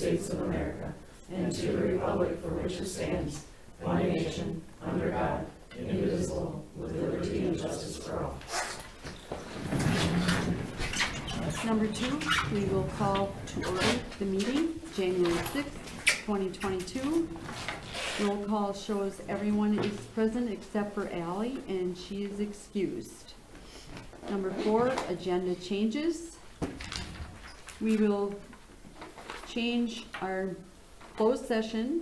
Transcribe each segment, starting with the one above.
States of America and to the republic for which it stands, one nation, under God, indivisible, with liberty and justice for all. Number 2, we will call to order the meeting, January 6th, 2022. Roll call shows everyone is present except for Allie, and she is excused. Number 4, agenda changes. We will change our closed session,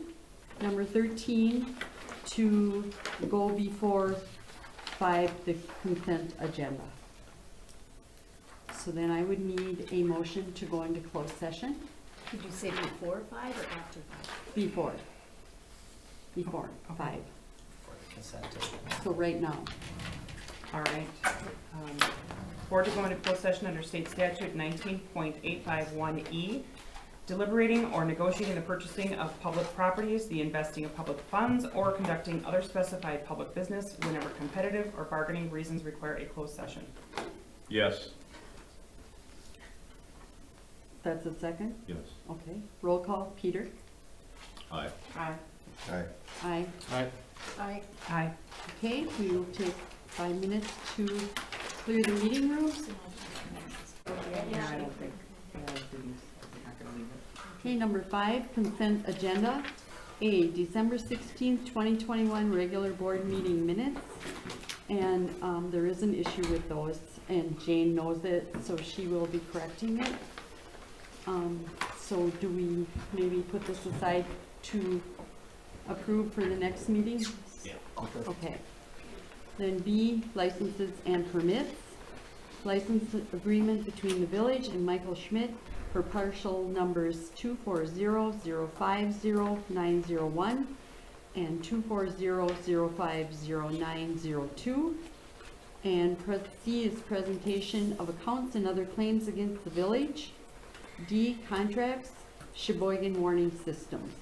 number 13, to go before 5, the consent agenda. So then I would need a motion to go into closed session. Did you say before 5 or after 5? Before 5. For the consent agenda. So right now. All right. Board to go into closed session under state statute 19.851E, deliberating or negotiating the purchasing of public properties, the investing of public funds, or conducting other specified public business whenever competitive or bargaining reasons require a closed session. Yes. That's a second? Yes. Okay. Roll call. Peter? Aye. Aye. Aye. Aye. Aye. Aye. Aye. Okay, we will take 5 minutes to clear the meeting room. Yeah, I don't think. I'm not gonna leave it. Okay, number 5, consent agenda. A, December 16th, 2021 regular board meeting minutes. And there is an issue with those, and Jane knows it, so she will be correcting it. So do we maybe put this aside to approve for the next meeting? Yeah. Okay. Then B, licenses and permits. License agreement between the village and Michael Schmidt for partial numbers 240050901 and 240050902. And C is presentation of accounts and other claims against the village. D, contracts, Sheboygan Warning Systems.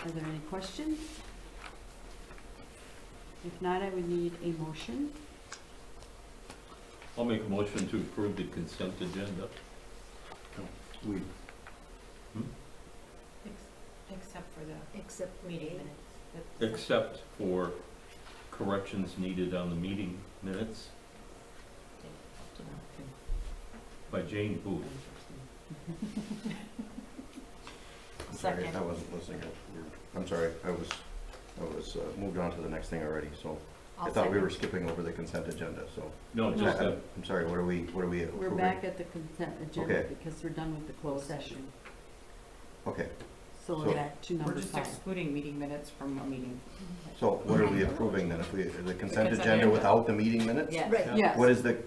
Are there any questions? If not, I would need a motion. I'll make a motion to approve the consent agenda. Except for the meeting minutes. Except for corrections needed on the meeting minutes by Jane Booth. Sorry, Second. I wasn't listening. I'm sorry, I was moved on to the next thing already, so I thought we were skipping over the consent agenda, so. No, just that, I'm sorry, what are we approving? We're back at the consent agenda Okay. because we're done with the closed session. Okay, So we're So- back to We're number just 5. excluding meeting minutes from a meeting. so what are we approving then? If we, the consent consent agenda agenda. without the meeting minutes? Yes. Right. Yes.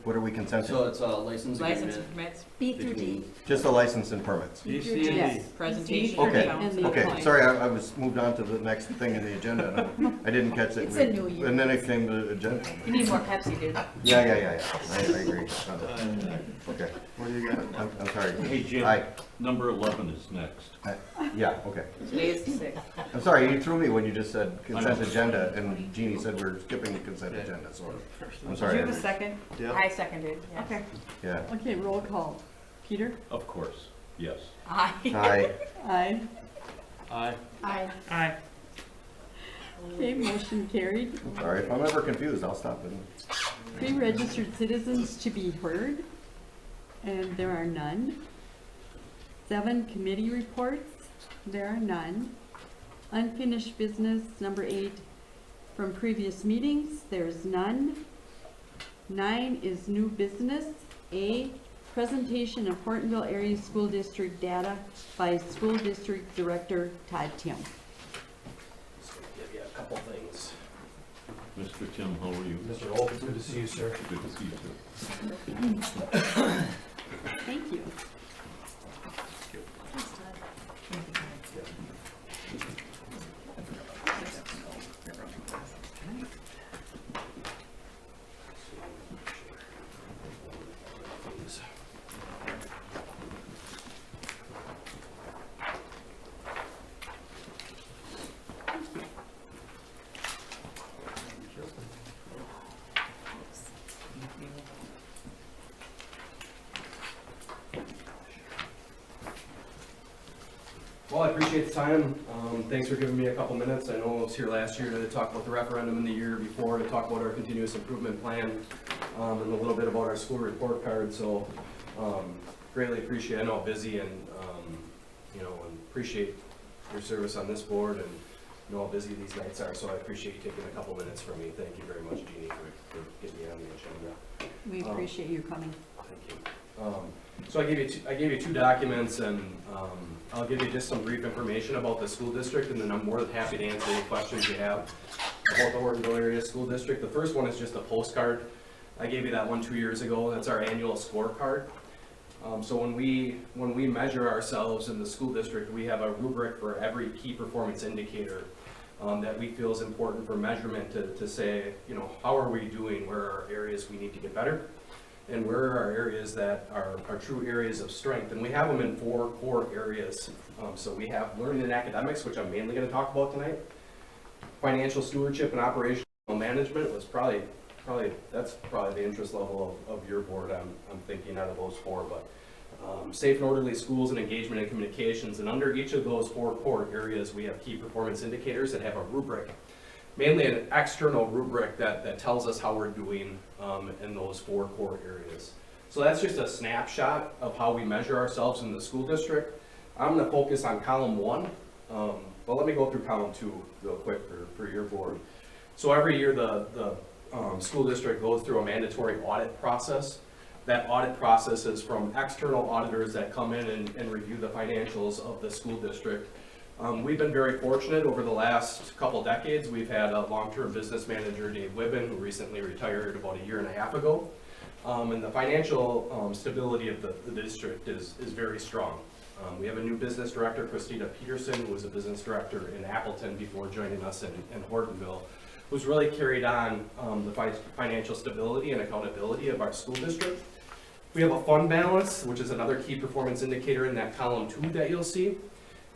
What are we consenting? So it's a license License agreement permits, B through D. Just the license and permits? Yes. presentation. Okay, accounts. And the okay, appliance. sorry, I was moved on to the next thing in the agenda, and I didn't catch it. It's a new year. And then it came to the agenda. You need more Pepsi, dude. Yeah, I agree. Okay, What do you got? I'm sorry. hey Jim, Aye. number 11 is next. Yeah, okay. Today is the 6th. I'm sorry, you threw me when you just said consent agenda, and Jeannie said we're skipping the consent agenda, so I'm Did sorry. you have a second? Yep. I seconded, yes. Okay. Yeah. Okay, roll call. Peter? Of course, yes. Aye. Aye. Aye. Aye. Aye. Aye. Okay, motion carried. Sorry, if I'm ever confused, I'll stop it. Pre-registered citizens to be heard, and there are none. 7, committee reports, there are none. Unfinished business, number 8, from previous meetings, there's none. 9 is new business. A, presentation of Hortonville Area School District data by School District Director Todd Tim. Just gonna give you a couple things. Mr. Tim, how are you? Mr. Olds, good to see you, sir. Good to see you too. Thank you. Well, I appreciate the time. Thanks for giving me a couple minutes. I know I was here last year to talk about the referendum and the year before, to talk about our continuous improvement plan, and a little bit about our school report card. So greatly appreciate, I know how busy and, and appreciate your service on this board, and know how busy these nights are. So I appreciate you taking a couple minutes from me. Thank you very much, Jeannie, for getting me on the agenda. We appreciate you coming. Thank you. So I gave you two documents, and I'll give you just some brief information about the school district, and then I'm more than happy to answer any questions you have about the Hortonville Area School District. The first one is just a postcard. I gave you that one 2 years ago. That's our annual scorecard. So when we measure ourselves in the school district, we have a rubric for every key performance indicator that we feel is important for measurement to say, how are we doing, where are areas we need to get better, and where are areas that are true areas of strength. And we have them in 4 core areas. So we have learning and academics, which I'm mainly going to talk about tonight. Financial stewardship and operational management was that's probably the interest level of your board, I'm thinking, out of those 4. But safe and orderly schools and engagement and communications. And under each of those 4 core areas, we have key performance indicators that have a rubric, mainly an external rubric that tells us how we're doing in those 4 core areas. So that's just a snapshot of how we measure ourselves in the school district. I'm going to focus on column 1. Well, let me go through column 2 real quick for your board. So every year the school district goes through a mandatory audit process. That audit process is from external auditors that come in and review the financials of the school district. We've been very fortunate over the last couple decades. We've had a long-term business manager, Dave Wibben, who recently retired about a year and a half ago. And the financial stability of the district is very strong. We have a new business director, Christina Peterson, who was a business director in Appleton before joining us in Hortonville, who's really carried on the financial stability and accountability of our school district. We have a fund balance, which is another key performance indicator in that column 2 that you'll see.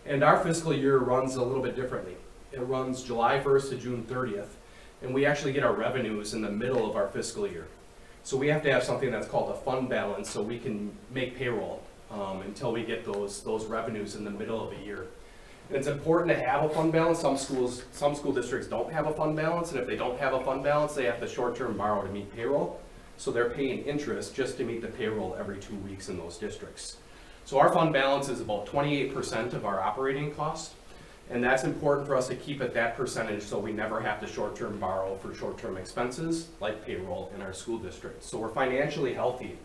And our fiscal year runs a little bit differently. It runs July 1st to June 30th, and we actually get our revenues in the middle of our fiscal year. So we have to have something that's called a fund balance so we can make payroll until we get those revenues in the middle of the year. And it's important to have a fund balance. Some school districts don't have a fund balance, and if they don't have a fund balance, they have to short-term borrow to meet payroll. So they're paying interest just to meet the payroll every 2 weeks in those districts. So our fund balance is about 28% of our operating cost, and that's important for us to keep at that percentage so we never have to short-term borrow for short-term expenses like payroll in our school district. So we're financially healthy.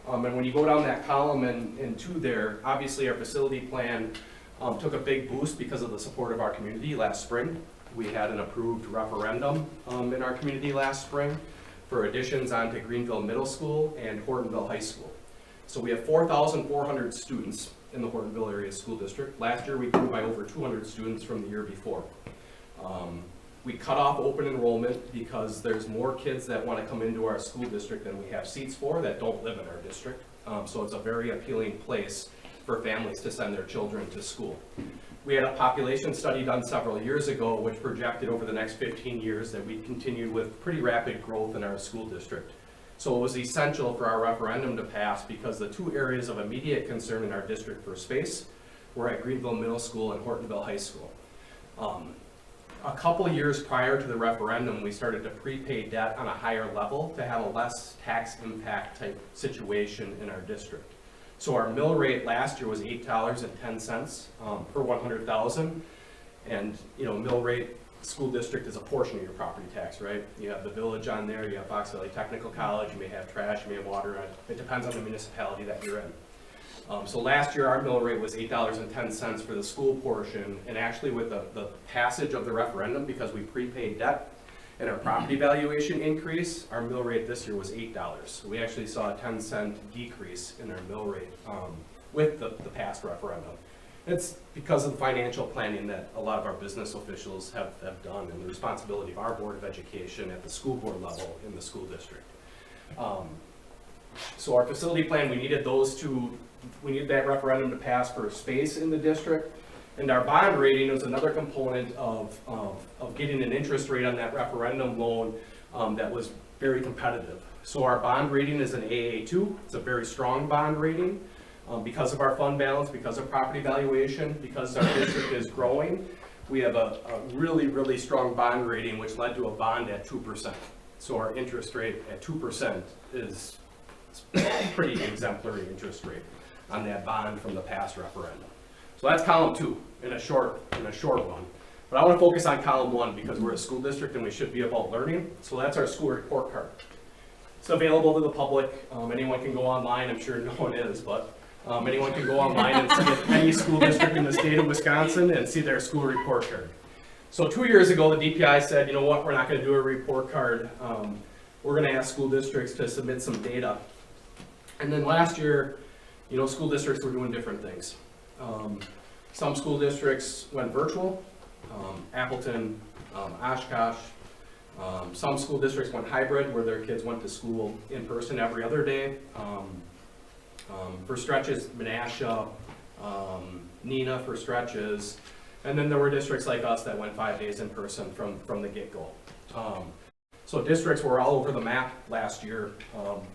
And when you go down that column in 2 there, obviously our facility plan took a big boost because of the support of our community last spring. We had an approved referendum in our community last spring for additions onto Greenville Middle School and Hortonville High School. So we have 4,400 students in the Hortonville Area School District. Last year we grew by over 200 students from the year before. We cut off open enrollment because there's more kids that want to come into our school district than we have seats for that don't live in our district. So it's a very appealing place for families to send their children to school. We had a population study done several years ago which projected over the next 15 years that we continue with pretty rapid growth in our school district. So it was essential for our referendum to pass because the 2 areas of immediate concern in our district for space were at Greenville Middle School and Hortonville High School. A couple years prior to the referendum, we started to prepay debt on a higher level to have a less tax impact type situation in our district. So our mill rate last year was $8.10 per 100,000, and mill rate school district is a portion of your property tax, right? You have the village on there, you have Fox Valley Technical College, you may have trash, you may have water. It depends on the municipality that you're in. So last year our mill rate was $8.10 for the school portion, and actually with the passage of the referendum, because we prepaid debt and our property valuation increase, our mill rate this year was $8. So we actually saw a 10-cent decrease in our mill rate with the past referendum. It's because of the financial planning that a lot of our business officials have done, and the responsibility of our Board of Education at the school board level in the school district. So our facility plan, we needed that referendum to pass for space in the district. And our bond rating was another component of getting an interest rate on that referendum loan that was very competitive. So our bond rating is an AA2. It's a very strong bond rating. Because of our fund balance, because of property valuation, because our district is growing, we have a really, really strong bond rating, which led to a bond at 2%. So our interest rate at 2% is pretty exemplary interest rate on that bond from the past referendum. So that's column 2 in a short one. But I want to focus on column 1 because we're a school district and we should be about learning. So that's our school report card. It's available to the public. Anyone can go online. I'm sure no one is, but anyone can go online and see any school district in the state of Wisconsin and see their school report card. So 2 years ago, the DPI said, you know what, we're not going to do a report card. We're going to ask school districts to submit some data. And then last year, you know, school districts were doing different things. Some school districts went virtual, Appleton, Oshkosh. Some school districts went hybrid, where their kids went to school in person every other day. For stretches, Menasha, Neenah for stretches. And then there were districts like us that went 5 days in person from the get-go. So districts were all over the map last year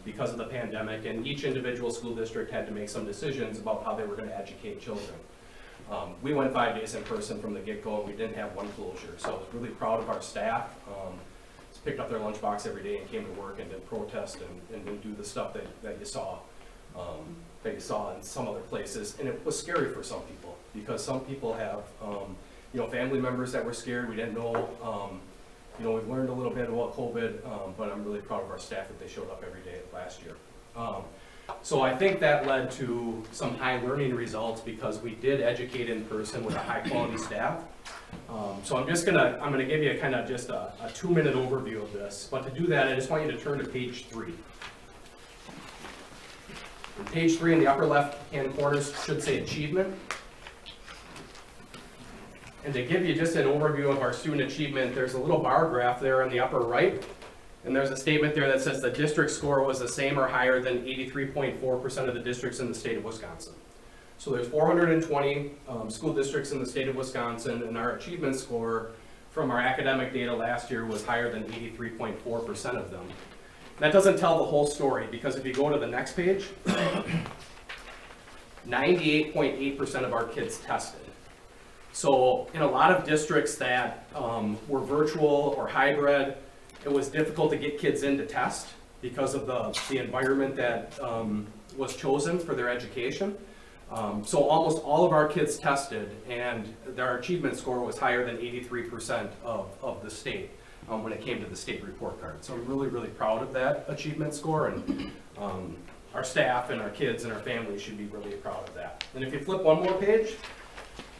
because of the pandemic, and each individual school district had to make some decisions about how they were going to educate children. We went 5 days in person from the get-go, and we didn't have one closure. So I was really proud of our staff. Picked up their lunchbox every day and came to work and did protest and did do the stuff that you saw in some other places. And it was scary for some people because some people have you know, family members that were scared. We didn't know. You know, we've learned a little bit about COVID, but I'm really proud of our staff that they showed up every day last year. So I think that led to some high learning results because we did educate in person with a high quality staff. So I'm gonna give you kind of just a 2-minute overview of this. But to do that, I just want you to turn to page 3. And page 3 in the upper left-hand corner should say achievement. And to give you just an overview of our student achievement, there's a little bar graph there in the upper right. And there's a statement there that says the district score was the same or higher than 83.4% of the districts in the state of Wisconsin. So there's 420 school districts in the state of Wisconsin, and our achievement score from our academic data last year was higher than 83.4% of them. That doesn't tell the whole story, because if you go to the next page, 98.8% of our kids tested. So in a lot of districts that were virtual or hybrid, it was difficult to get kids in to test because of the environment that was chosen for their education. So almost all of our kids tested, and their achievement score was higher than 83% of the state when it came to the state report card. So I'm really, really proud of that achievement score, and our staff and our kids and our families should be really proud of that. And if you flip one more page,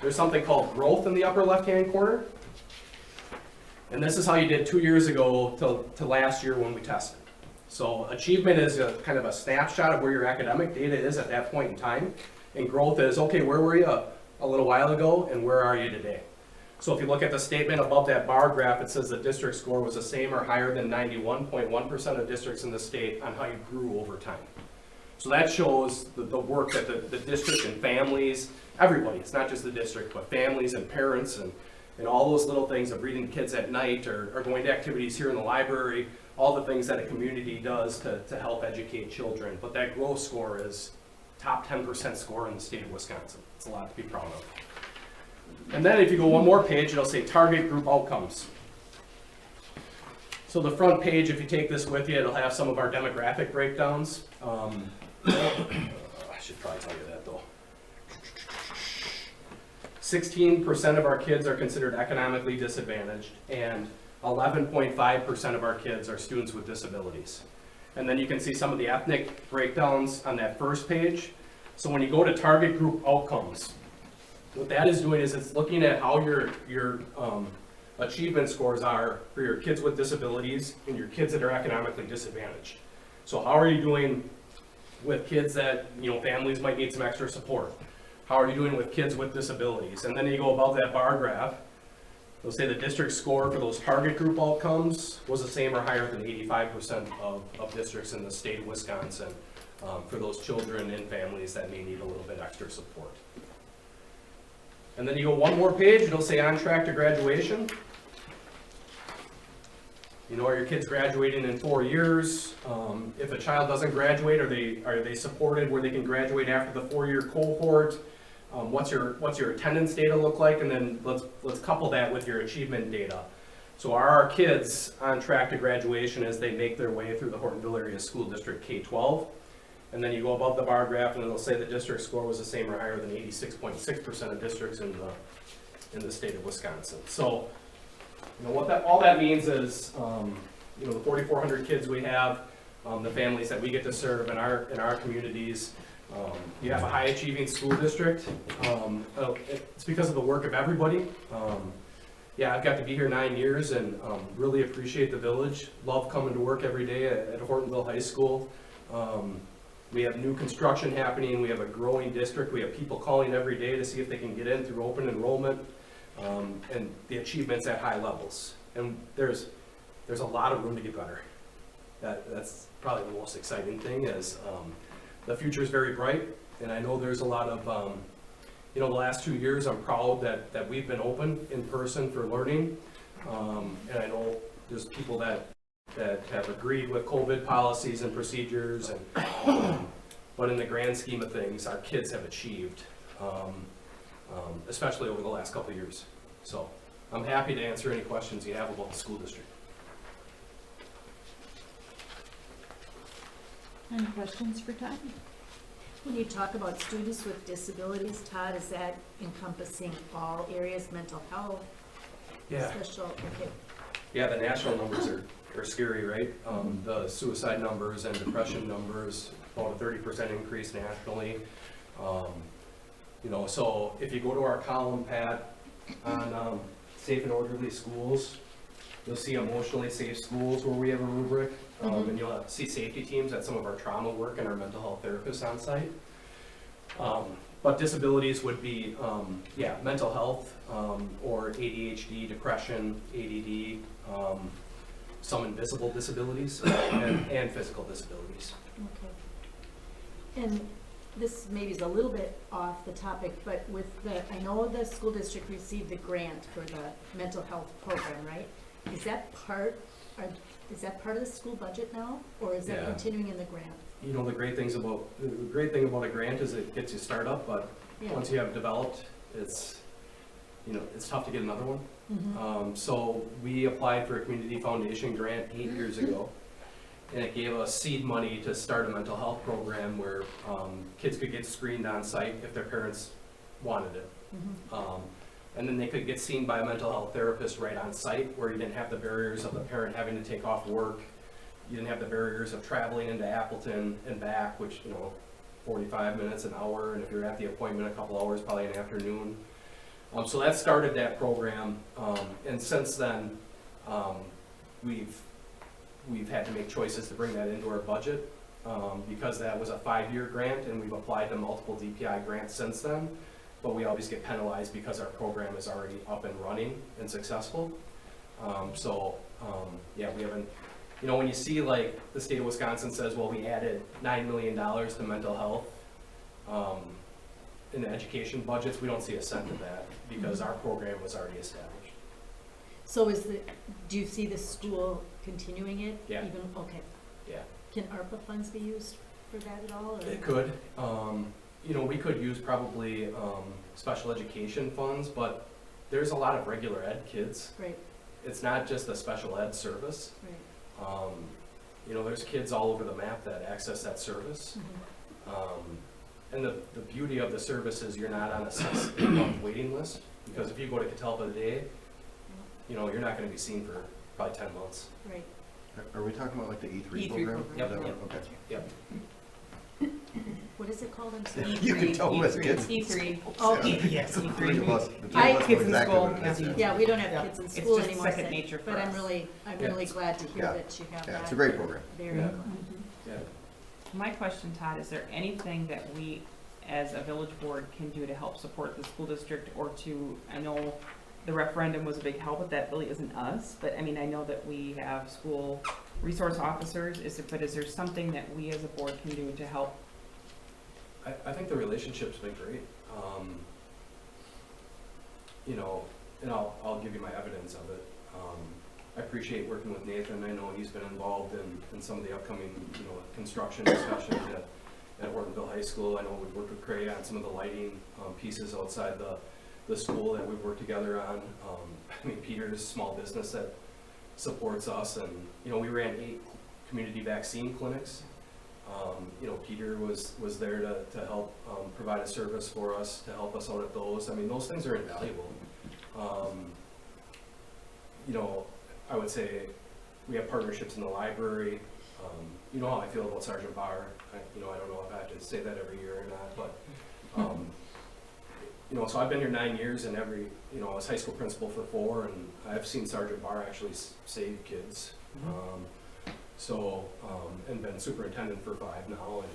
there's something called growth in the upper left-hand corner. And this is how you did 2 years ago to last year when we tested. So achievement is a kind of a snapshot of where your academic data is at that point in time. And growth is, okay, where were you a little while ago and where are you today? So if you look at the statement above that bar graph, it says the district score was the same or higher than 91.1% of districts in the state on how you grew over time. So that shows the work that the district and families, everybody, it's not just the district, but families and parents and all those little things of reading to kids at night or going to activities here in the library, all the things that a community does to help educate children. But that growth score is top 10% score in the state of Wisconsin. It's a lot to be proud of. And then if you go one more page, it'll say target group outcomes. So the front page, if you take this with you, it'll have some of our demographic breakdowns. I should probably tell you that though. 16% of our kids are considered economically disadvantaged, and 11.5% of our kids are students with disabilities. And then you can see some of the ethnic breakdowns on that first page. So when you go to target group outcomes, what that is doing is it's looking at how your achievement scores are for your kids with disabilities and your kids that are economically disadvantaged. So how are you doing with kids that, you know, families might need some extra support? How are you doing with kids with disabilities? And then you go above that bar graph, they'll say the district score for those target group outcomes was the same or higher than 85% of districts in the state of Wisconsin for those children and families that may need a little bit extra support. And then you go one more page, it'll say on track to graduation. You know, are your kids graduating in 4 years? If a child doesn't graduate, are they supported where they can graduate after the 4-year cohort? What's your attendance data look like? And then let's couple that with your achievement data. So are our kids on track to graduation as they make their way through the Hortonville area school district K-12? And then you go above the bar graph and it'll say the district score was the same or higher than 86.6% of districts in the state of Wisconsin. So, you know, all that means is, you know, the 4,400 kids we have, the families that we get to serve in our communities, you have a high achieving school district. It's because of the work of everybody. Yeah, I've got to be here 9 years and really appreciate the village. Love coming to work every day at Hortonville High School. We have new construction happening. We have a growing district. We have people calling every day to see if they can get in through open enrollment, and the achievements at high levels. And there's a lot of room to get better. That's probably the most exciting thing is the future is very bright, and I know there's a lot of you know, the last 2 years, I'm proud that we've been open in person for learning. And I know there's people that have agreed with COVID policies and procedures, and but in the grand scheme of things, our kids have achieved, especially over the last couple of years. So I'm happy to answer any questions you have about the school district. Any questions for Todd? When you talk about students with disabilities, Todd, is that encompassing all areas, mental health, special, okay, Yeah, the national numbers are scary, right? The suicide numbers and depression numbers, about a 30% increase nationally. You know, so if you go to our column, Pat, on safe and orderly schools, you'll see emotionally safe schools where we have a rubric. And you'll see safety teams at some of our trauma work and our mental health therapists on site. But disabilities would be, yeah, mental health, or ADHD, depression, ADD, some invisible disabilities, and physical disabilities. okay. And this maybe is a little bit off the topic, but with I know the school district received the grant for the mental health program, right? Is that part of the school budget now, or is that Yeah. continuing in the grant? You know, the great thing about a grant is it gets you started up, but Yeah. once you have developed, it's tough to get another one. So we applied for a community foundation grant 8 years ago, and it gave us seed money to start a mental health program where kids could get screened on site if their parents wanted it. And then they could get seen by a mental health therapist right on site, where you didn't have the barriers of the parent having to take off work. You didn't have the barriers of traveling into Appleton and back, which, you know, 45 minutes, an hour, and if you're at the appointment, a couple hours, probably an afternoon. So that started that program, and since then, we've had to make choices to bring that into our budget, because that was a 5-year grant, and we've applied to multiple DPI grants since then. But we always get penalized because our program is already up and running and successful. Yeah, we haven't, you know, when you see like the state of Wisconsin says, well, we added $9 million to mental health in the education budgets, we don't see a cent of that because our program was already established. So do you see the school continuing it? Yeah. Okay. Yeah. Can ARPA funds be used for that at all? Or? It could. You know, we could use probably special education funds, but there's a lot of regular ed kids. Right. It's not just a special ed service. Right. You know, there's kids all over the map that access that service. And the beauty of the service is you're not on a 6-month waiting list, because if you go to Catalpa today, you know, you're not going to be seen for probably 10 months. Right. Are we talking about like the E3 E3 program? program. Is that Yep. what- Okay. Yep. What is it called? I'm sorry. You can tell who has kids. E3. Oh, yes, The three of us, the three of I- us know Kids in exactly school, what it is. yeah. Yeah, we don't have Yeah. kids in It's school just anymore. second nature for But I'm us. really glad to hear Yeah. that you have that. Yeah, it's a great program. Very Yeah. good. Yeah. My question, Todd, is there anything that we, as a village board, can do to help support the school district or to, I know the referendum was a big help, but that really isn't us, but I mean, I know that we have school resource officers, but is there something that we as a board can do to help? I think the relationship's been great. You know, and I'll give you my evidence of it. I appreciate working with Nathan. I know he's been involved in some of the upcoming, construction discussions at Hortonville High School. I know we've worked with Cray on some of the lighting pieces outside the school that we've worked together on. I mean, Peter's small business that supports us, and, we ran 8 community vaccine clinics. Peter was there to help provide a service for us, to help us out at those. I mean, those things are invaluable. I would say we have partnerships in the library. You know how I feel about Sergeant Barr. I don't know if I have to say that every year or not, but, so I've been here 9 years, and I was high school principal for 4, and I've seen Sergeant Barr actually save kids. And been superintendent for 5 now, and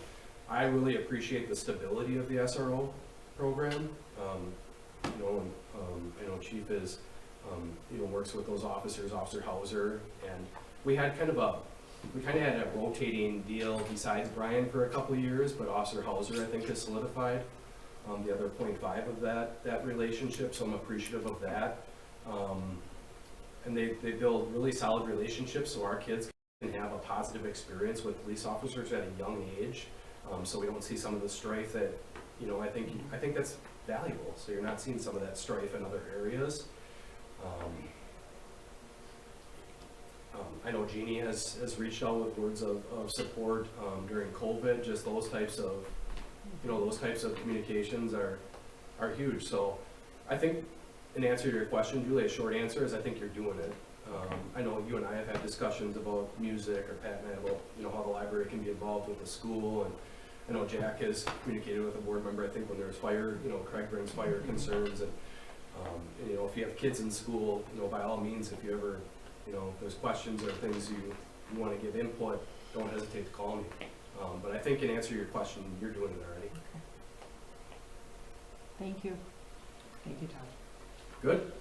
I really appreciate the stability of the SRO program. I know Chief is, works with those officers, Officer Hauser, and we had kind of had a rotating deal besides Brian for a couple of years, but Officer Hauser, I think, has solidified the other 0.5 of that relationship, so I'm appreciative of that. And they build really solid relationships, so our kids can have a positive experience with police officers at a young age, so we don't see some of the strife that, I think that's valuable, so you're not seeing some of that strife in other areas. I know Jeannie has reached out with words of support during COVID. Just those types of communications are huge. So I think, in answer to your question, Julie, a short answer is I think you're doing it. I know you and I have had discussions about music, or Pat and I, about how the library can be involved with the school, and I know Jack has communicated with a board member. I think when there's fire, Craig brings fire concerns, and if you have kids in school, by all means, if you ever, if there's questions or things you want to give input, don't hesitate to call me. But I think in answer to your question, you're doing it already. Thank you. Thank you, Todd. Good.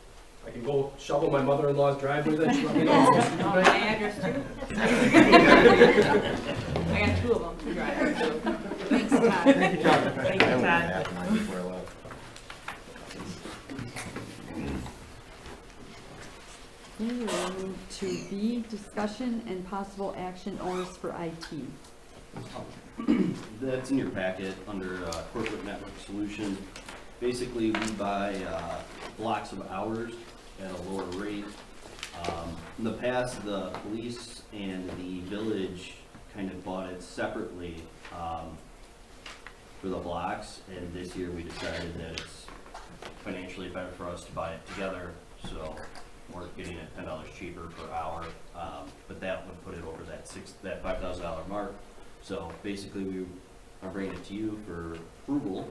I can go shovel my mother-in-law's driveway then she let me know. My address too? I got 2 of them to drive. So. Thanks, Todd. Thank you, Todd. Thank you, Todd. Okay, we'll move to B, discussion and possible action orders for IT. That's in your packet under corporate network solution. Basically, we buy blocks of hours at a lower rate. In the past, the police and the village kind of bought it separately for the blocks, and this year we decided that it's financially better for us to buy it together, so we're getting it $10 cheaper per hour, but that would put it over that $5,000 mark. So basically, we are bringing it to you for approval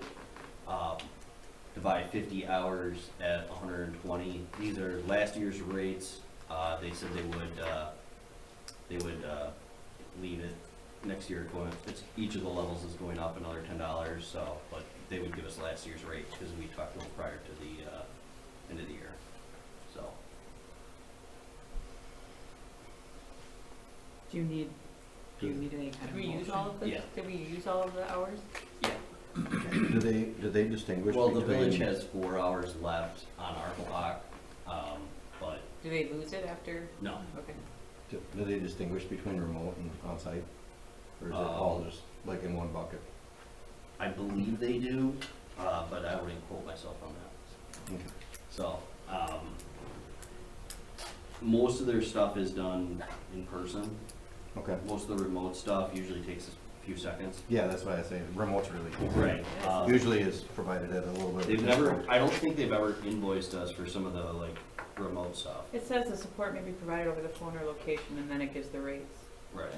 to buy 50 hours at 120. These are last year's rates. They said they would leave it next year. Each of the levels is going up another $10. So, but they would give us last year's rate because we talked to them prior to the end of the year. So. Do you need any kind of Did we use motion? all of the, Yeah. did we use all of the hours? Yeah. Do they distinguish Well, the between? village has 4 hours left on our block, but Do they lose it after? no. Okay. Do they distinguish between remote and on-site? Or is it all just like in one bucket? I believe they do, but I wouldn't quote myself on that. Okay. So, most of their stuff is done in person. Okay. Most of the remote stuff usually takes a few seconds. Yeah, that's why I say remote's really cool. Right. Usually is provided at a little bit. They've never, I don't think they've ever invoiced us for some of the remote stuff. It says the support may be provided over the phone or location, and then it gives the rates. Right.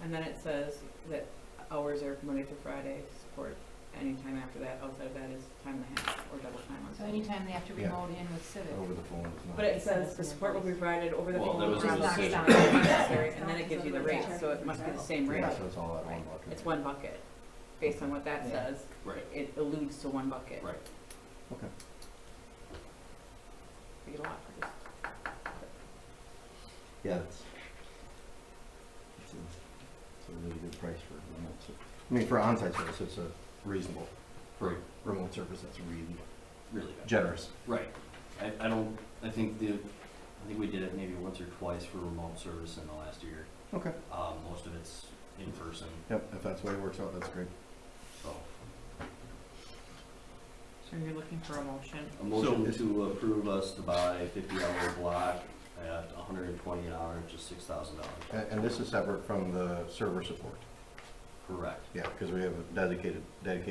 And then it says that hours are Monday through Friday, support anytime after that, outside of that is time and a half or double time on So site. anytime they have to Yeah. remote in with Civic. Over the phone. It's not. But it says the support will be provided over the Well, phone that or was on a location decision. if necessary, and then it gives you the rate, so it must be the same rate. Yeah, so it's all at one bucket. It's one bucket. Based on what that Yeah. says, Right. it alludes to one bucket. Right. Okay. We get a lot for this. Yeah, it's a really good price for remote. I mean, for on-site service, it's a reasonable. For Right. remote service, that's really Really good. generous. Right. I think I think we did it maybe once or twice for remote service in the last year. Okay. Most of it's in person, Yep, if that's the way it works out, that's great. so. So you're looking for a motion? A motion to approve us to buy 50-hour block at $120 an hour, just $6,000. And this is separate from the server support? Correct. Yeah, because we have dedicated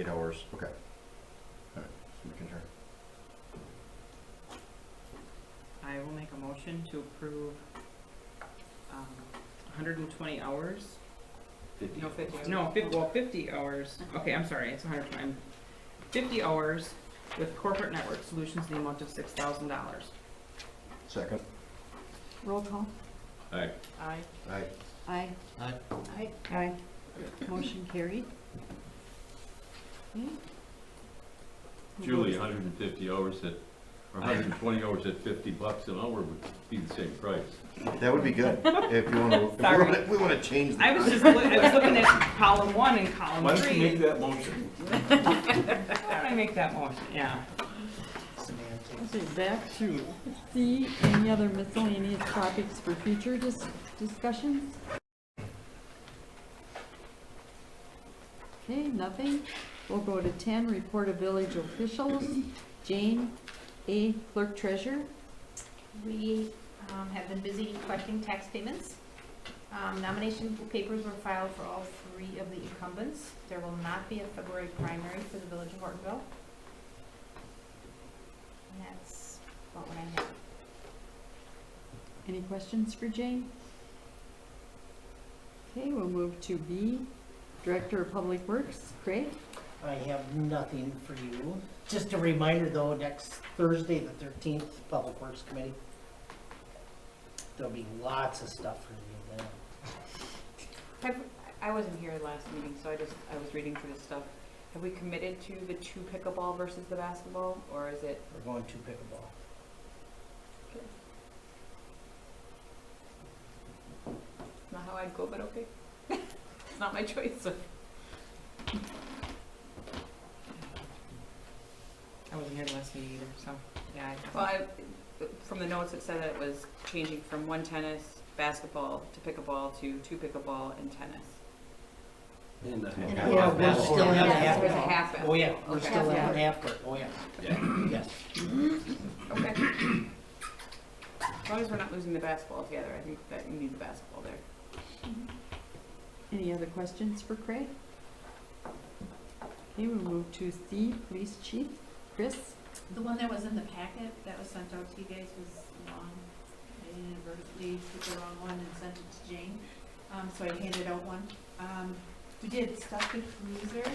hours, okay. All right, so we can try. I will make a motion to approve 120 hours. 50. No, 50. No, 50 hours. Okay, I'm sorry, it's 120. 50 hours with Corporate Network Solutions in the amount of $6,000. Second? Roll call. Aye. Aye. Aye. Aye. Aye. Aye. Motion carried. Okay. Julie, 150 hours at, or 120 hours at $50 an hour would be the same price. That would be good, if you want Sorry. to, if we want to change the. I was just I was looking at column 1 and column 3. Why don't you make that motion? Why don't I make that motion? Yeah. Okay, back to C, any other miscellaneous topics for future discussions? Okay, nothing. We'll go to 10, report of village officials. Jane, A, clerk treasurer. We have been busy collecting tax payments. Nomination papers were filed for all 3 of the incumbents. There will not be a February primary for the village of Hortonville. And that's about what I have. Any questions for Jane? Okay, we'll move to B, director of public works. Craig? I have nothing for you. Just a reminder though, next Thursday, the 13th, Public Works Committee. There'll be lots of stuff for you then. I wasn't here last meeting, so I was reading through this stuff. Have we committed to the 2 pickleball versus the basketball, or is it? We're going to pickleball. Not how I'd go, but okay. It's not my choice, so. I wasn't here last meeting either, so yeah. Well, from the notes, it said that it was changing from 1 tennis, basketball, to pickleball, to 2 pickleball and tennis. And the Yeah, we're still in Yeah, half. there's a half. Oh yeah, we're Okay. still in Yeah. half court. Oh yeah. Yes. Okay. As long as we're not losing the basketball together, I think that you need the basketball there. Any other questions for Craig? Okay, we'll move to C, police chief. Chris? The one that was in the packet that was sent out to you guys was wrong. I inadvertently took the wrong one and sent it to Jane. So I handed out one. We did stuff with Cruiser.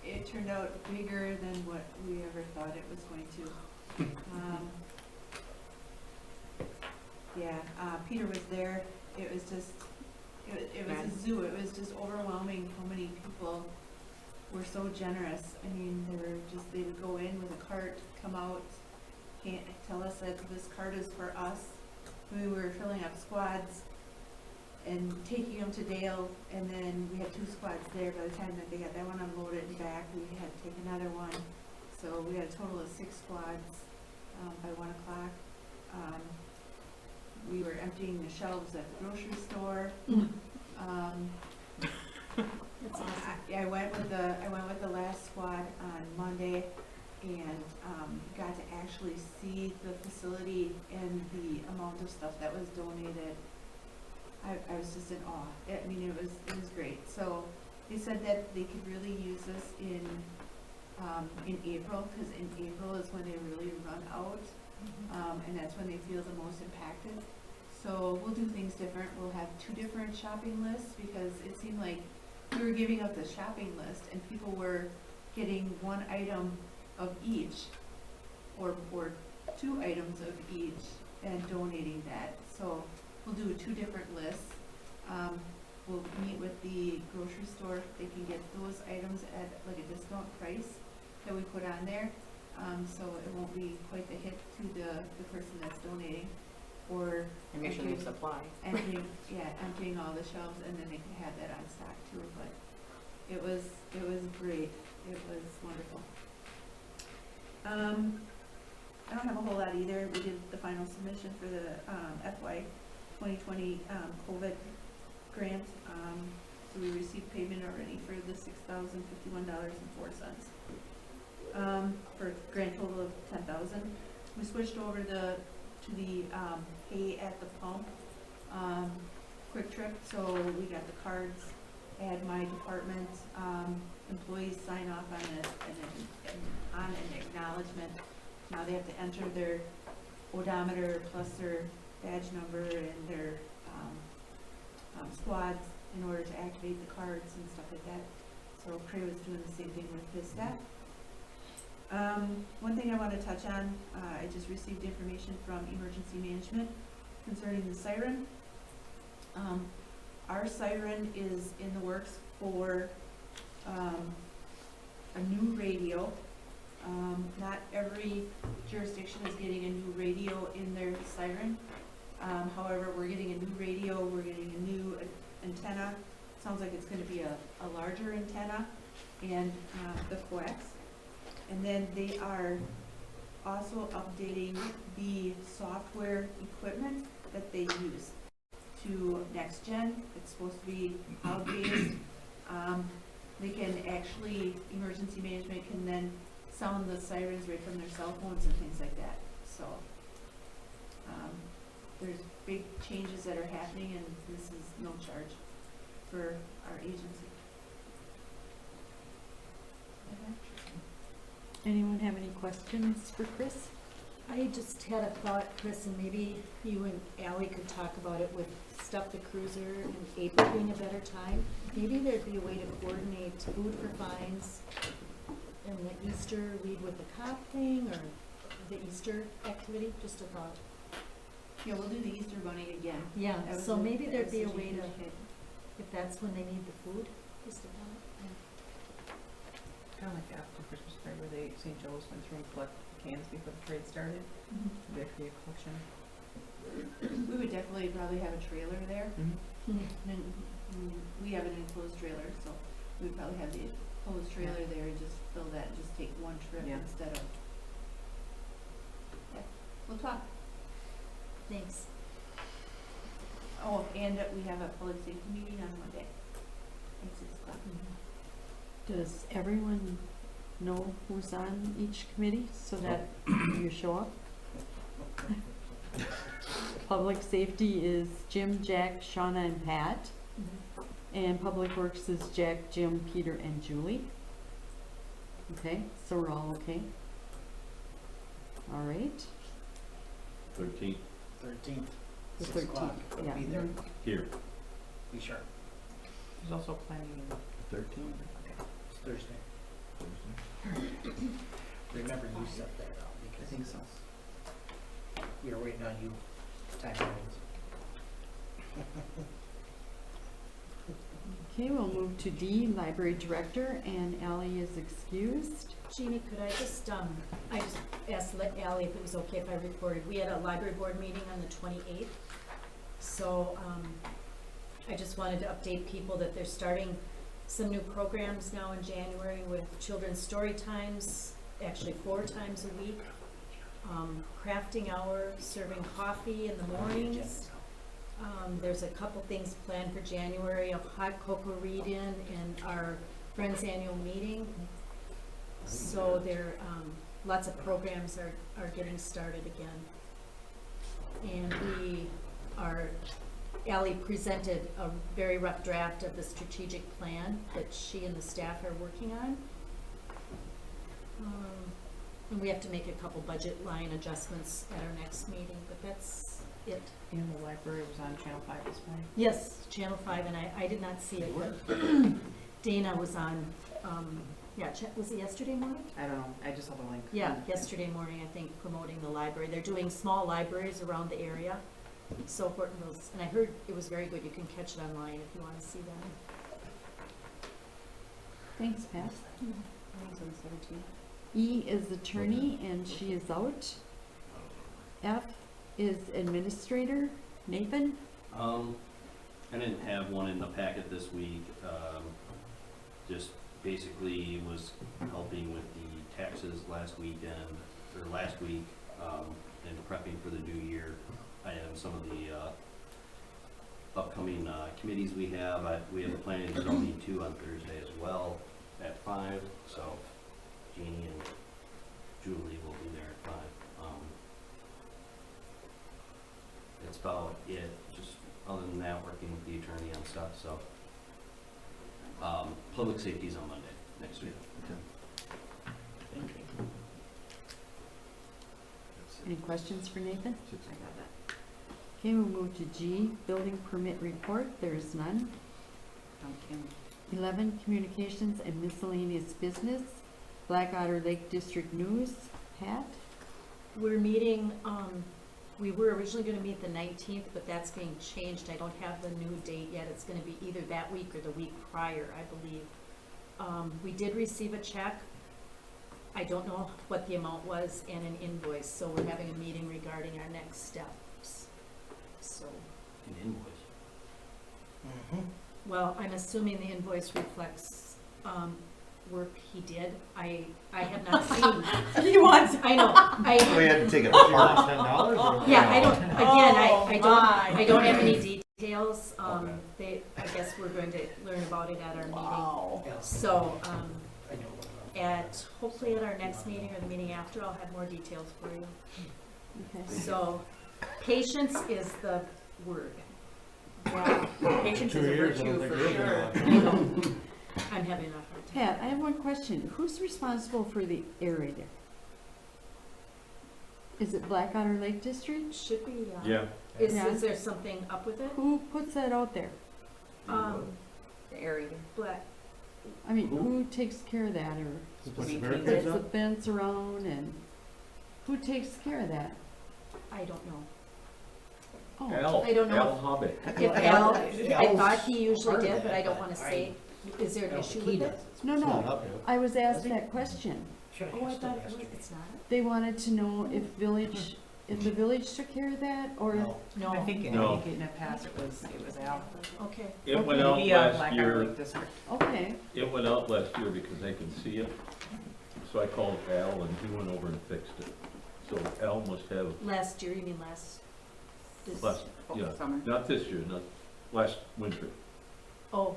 It turned out bigger than what we ever thought it was going to. Peter was there. It was just, it was a zoo. It was just overwhelming how many people were so generous. I mean, they would go in with a cart, come out, tell us that this cart is for us. We were filling up squads and taking them to Dale, and then we had 2 squads there. By the time that they got that one unloaded and back, we had to take another one. So we had a total of 6 squads by 1 o'clock. We were emptying the shelves at the grocery store. That's awesome. I went with the last squad on Monday and got to actually see the facility and the amount of stuff that was donated. I was just in awe. I mean, it was great. So they said that they could really use this in April, because in April is when they really run out, and that's when they feel the most impacted. So we'll do things different. We'll have 2 different shopping lists, because it seemed like we were giving out the shopping list and people were getting 1 item of each, or 2 items of each, and donating that. So we'll do 2 different lists. We'll meet with the grocery store. They can get those items at like a discount price that we put on there. So it won't be quite the hit to the person that's donating. Or And make sure they supply. emptying all the shelves, and then they can have that on stock too. But it was great. It was wonderful. I don't have a whole lot either. We did the final submission for the FY 2020 COVID grant. So we received payment already for the $6,051.04 for a grand total of $10,000. We switched over to the pay at the pump quick trip. So we got the cards, had my department employees sign off on an acknowledgement. Now they have to enter their odometer plus their badge number and their squads in order to activate the cards and stuff like that. So Cray was doing the same thing with his staff. One thing I want to touch on, I just received information from emergency management concerning the siren. Our siren is in the works for a new radio. Not every jurisdiction is getting a new radio in their siren. However, we're getting a new radio, we're getting a new antenna. Sounds like it's going to be a larger antenna, and the coax. And then they are also updating the software equipment that they use to next gen. It's supposed to be cloud-based. They can actually, emergency management can then sound the sirens right from their cell phones and things like that. So there's big changes that are happening, and this is no charge for our agency. Okay. Anyone have any questions for Chris? I just had a thought, Chris, and maybe you and Ally could talk about it with Stuff the Cruiser and April being a better time. Maybe there'd be a way to coordinate food for fines and the Easter read with the cop thing, or the Easter activity, just a thought. Yeah, we'll do the Easter Bunny again. Yeah, That was so maybe that there'd was be a such way to, huge hit. if that's when they need the food, just a thought. Kind of like after Christmas party where St. Joe's went through and collected cans before the parade started. There could be a collection. We would definitely probably have a trailer there. Mm-hmm. And we have an enclosed trailer, so we'd probably have the enclosed trailer there and just fill that and just take one trip Yeah. instead of. Yeah, we'll talk. Thanks. Oh, and we have a public safety meeting on Monday at 6 o'clock. Does everyone know who's on each committee so that you show up? Public safety is Jim, Jack, Shauna, and Pat. And Public Works is Jack, Jim, Peter, and Julie. Okay, so we're all okay? All right. 13th 13th, The 6 o'clock, 13th, I'll yeah. be there, here. be sharp, There's also planning in 13? it's Thursday. Remember, you set that up, because I think so. we were waiting on you, timelines. Okay, we'll move to D, Library Director, and Ally is excused. Jeannie, could I just ask Ally if it was okay if I reported? We had a library board meeting on the 28th. So, I just wanted to update people that they're starting some new programs now in January with children's story times, actually 4 times a week. Crafting hour, serving coffee in the mornings. There's a couple things planned for January, a hot cocoa read-in and our Friends Annual Meeting. So there, lots of programs are getting started again. And Ally presented a very rough draft of the strategic plan that she and the staff are working on. And we have to make a couple budget line adjustments at our next meeting, but that's it. And the library was on Channel 5 this morning. Yes, Channel 5, and I did not see it, but Dana was on, was it yesterday morning? I don't know, I just saw the link. Yeah, yesterday morning, I think, promoting the library. They're doing small libraries around the area. So Hortonville's, and I heard it was very good. You can catch it online if you want to see that. Thanks, Pat. Mine's on the 17th. E is attorney, and she is out. F is administrator, Nathan. I didn't have one in the packet this week. Just basically was helping with the taxes last weekend, or last week. and prepping for the new year. I have some of the upcoming committees we have. We have a planning and zoning too on Thursday as well at 5. So Jeannie and Julie will be there at 5. That's about it. Just other than that, working with the attorney on stuff. So public safety is on Monday next week. Thank you. Any questions for Nathan? I got that. Okay, we'll move to G, building permit report. There is none. Okay. 11, communications and miscellaneous business. Black Otter Lake District News. Pat? We're meeting, we were originally gonna meet the 19th, but that's being changed. I don't have the new date yet. It's gonna be either that week or the week prior, I believe. We did receive a check. I don't know what the amount was and an invoice, so we're having a meeting regarding our next steps. So, An invoice. well, I'm assuming the invoice reflects, work he did. I have not seen. He wants. I know, We had to take it apart. yeah, I don't, again, Oh, I don't have any my. details. Okay. I guess we're going to learn about it at our meeting. Wow. So, I know. hopefully at our next meeting or the meeting after, I'll have more details for you. Okay. So, patience is the word. Wow. Patience is a virtue for sure. I'm having enough hard time. Pat, I have one question. Who's responsible for the aerator? Is it Black Otter Lake District? Should we, Yeah. Yeah. is there something up with it? Who puts that out there? The aerator. Black, I mean, who takes care of that, or Maintain there's it. a fence around, and who takes care of that? I don't know. Oh, Al, I don't know. Al Hobbit. If Al, I thought he usually did, but I don't wanna say, is there an issue with it? no, I was asked that question. Oh, I thought it was, it's not? They wanted to know if the village took care of that, or, No. I think No. in the past it was Al. Okay. It went out Via last Black Otter year. Lake District. okay, It went out last year because they could see it. So I called Al and he went over and fixed it. So Al must have Last year, you mean last? This? last, yeah, Summer. not this year, not last winter, Oh,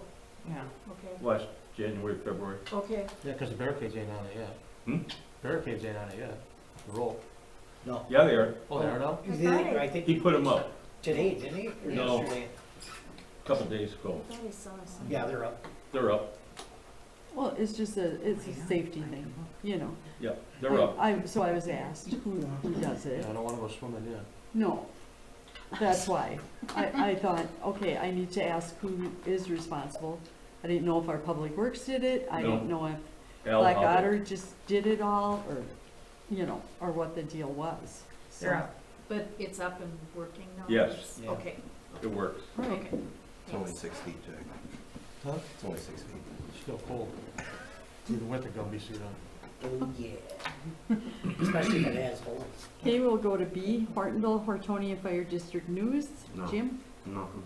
Yeah. okay, last January, February. okay. Yeah, 'cause the barricades ain't on it yet. Hmm? Barricades ain't on it yet. The roll. No. Yeah, they are. Oh, they are now? I think He put them up today, didn't he? Or No. yesterday? a couple days ago. I thought I saw some. Yeah, they're up. They're up. well, it's just it's a safety thing, you know. Yeah, they're up. So I was asked, who does it? Yeah, I don't wanna go swimming yet. No, that's why. I thought, okay, I need to ask who is responsible. I didn't know if our public works did it, I didn't know if Al Black Hobbit. Otter just did it all, or, you know, or what the deal was. So, They're up. But it's up and working now? Yes. Yeah. Okay, It works. right. okay. It's only Thanks. 6 feet, Jack. Huh? It's only 6 feet. It's still cold. Need the winter gumby suit on. Oh, yeah. Especially if it has holes. Okay, we'll go to B, Hortonville, Hortonia Fire District News. No. Jim, Nothing.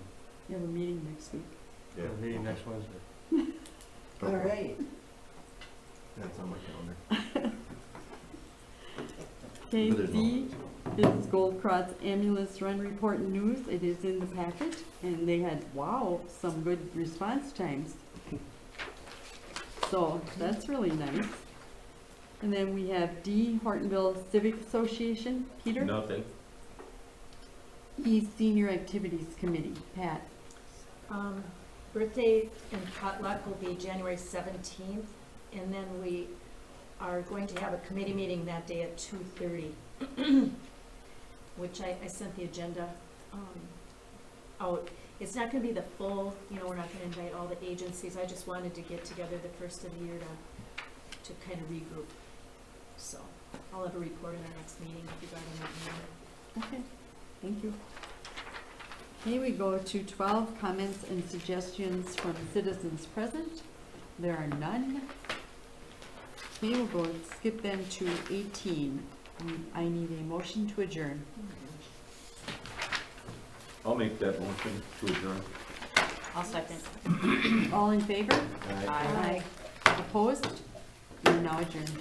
you have a meeting next week. Yeah. Got a meeting next Wednesday. All right. That's on my calendar. Okay, But there's no- D is Gold Cross Ambulance Run Report and News. It is in the packet, and they had, wow, some good response times. So that's really nice. And then we have D, Hortonville Civic Association. Peter? Nothing. E, Senior Activities Committee. Pat? Birthday and potluck will be January 17th, and then we are going to have a committee meeting that day at 2:30, which I sent the agenda out. It's not gonna be the full, you know, we're not gonna invite all the agencies. I just wanted to get together the first of the year to kind of regroup. So I'll have a report in our next meeting regarding that meeting. Okay, thank you. Okay, we go to 12, comments and suggestions from citizens present. There are none. Okay, we'll go skip them to 18. I need a motion to adjourn. I'll make that motion to adjourn. I'll second. All in favor? All right. Opposed? We are now adjourned.